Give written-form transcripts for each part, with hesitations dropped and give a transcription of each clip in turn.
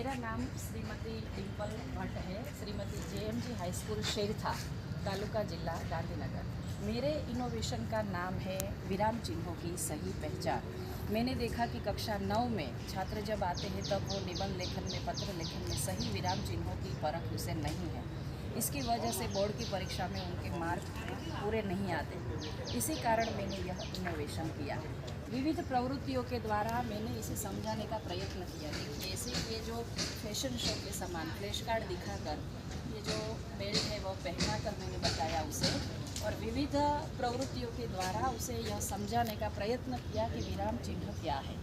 मेरा नाम श्रीमती डिम्पल भट्ट है। Shrimati JMG high school Shertha, taluka जिला गांधीनगर। मेरे इनोवेशन का नाम है विराम चिन्हों की सही पहचान। मैंने देखा कि कक्षा 9 में छात्र जब आते हैं तब वो निबंध लेखन में, पत्र लेखन में सही विराम चिन्हों की परख उसे नहीं है। इसकी वजह से बोर्ड की परीक्षा में उनके मार्क पूरे नहीं आते। इसी कारण मैंने यह इनोवेशन किया। विविध प्रवृत्तियों के द्वारा मैंने इसे समझाने का प्रयत्न किया। जैसे ये जो फैशन शो के समान फ्लैश कार्ड दिखाकर ये जो बेल्ट है वो पहनाकर मैंने बताया उसे, और विविध प्रवृत्तियों के द्वारा उसे यह समझाने का प्रयत्न किया कि विराम चिन्ह क्या है।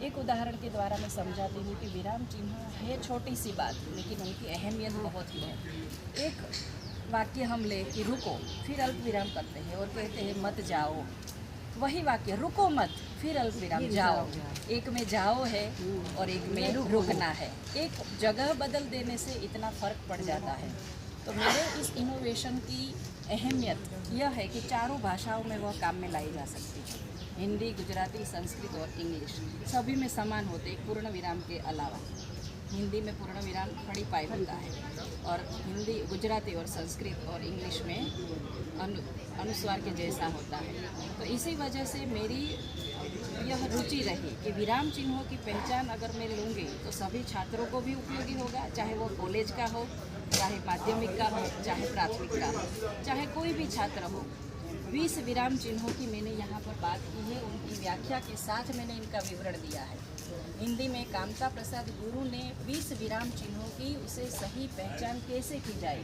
एक उदाहरण के द्वारा मैं समझाती हूँ कि विराम चिन्ह है छोटी सी बात, लेकिन उनकी अहमियत बहुत ही है। एक वाक्य हम ले कि रुको, फिर अल्प विराम करते हैं और कहते हैं मत जाओ। वही वाक्य रुको मत, फिर अल्प विराम जाओ। एक में जाओ है और एक में रुकना है। एक जगह बदल देने से इतना फ़र्क पड़ जाता है। तो मेरे इस इनोवेशन की अहमियत यह है कि चारों भाषाओं में वह काम में लाई जा सकती है। हिंदी, गुजराती, संस्कृत और इंग्लिश सभी में समान होते, एक पूर्ण विराम के अलावा। हिंदी में पूर्ण विराम खड़ी पाई होता है और हिंदी, गुजराती और संस्कृत और इंग्लिश में अनुस्वार के जैसा होता है। तो इसी वजह से मेरी यह रुचि रही कि विराम चिन्हों की पहचान अगर मैं लूँगी तो सभी छात्रों को भी उपयोगी होगा, चाहे वो कॉलेज का हो, चाहे माध्यमिक का हो, चाहे प्राथमिक का हो, चाहे कोई भी छात्र हो। 20 विराम चिन्हों की मैंने यहाँ पर बात की है, उनकी व्याख्या के साथ मैंने इनका विवरण दिया है। हिंदी में कामता प्रसाद गुरु ने 20 विराम चिन्हों की उसे सही पहचान कैसे की जाए।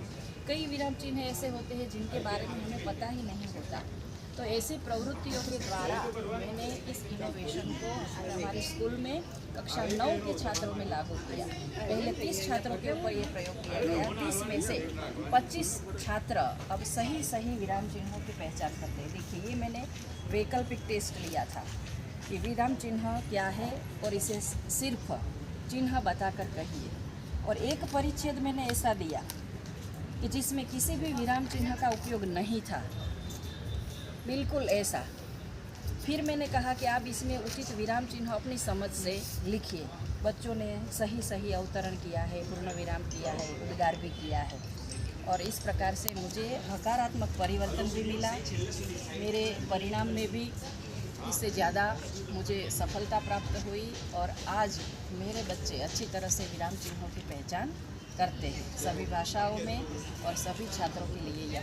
कई विराम चिन्ह ऐसे होते हैं जिनके बारे में हमें पता ही नहीं होता। तो ऐसी प्रवृत्तियों के द्वारा मैंने इस इनोवेशन को हमारे स्कूल में कक्षा 9 के छात्रों में लागू किया। पहले 30 छात्रों के ऊपर ये प्रयोग किया गया। 30 में से 25 छात्र अब सही विराम चिन्हों की पहचान करते हैं। देखिए, ये मैंने वैकल्पिक टेस्ट लिया था कि विराम चिन्ह क्या है और इसे सिर्फ चिन्ह बताकर कहिए। और एक परिच्छेद मैंने ऐसा दिया कि जिसमें किसी भी विराम चिन्ह का उपयोग नहीं था, बिल्कुल ऐसा। फिर मैंने कहा कि आप इसमें उचित विराम चिन्ह अपनी समझ से लिखिए। बच्चों ने सही अवतरण किया है, पूर्ण विराम किया है, उद्गार भी किया है, और इस प्रकार से मुझे हकारात्मक परिवर्तन भी मिला। मेरे परिणाम में भी इससे ज़्यादा मुझे सफलता प्राप्त हुई और आज मेरे बच्चे अच्छी तरह से विराम चिन्हों की पहचान करते हैं सभी भाषाओं में, और सभी छात्रों के लिए यह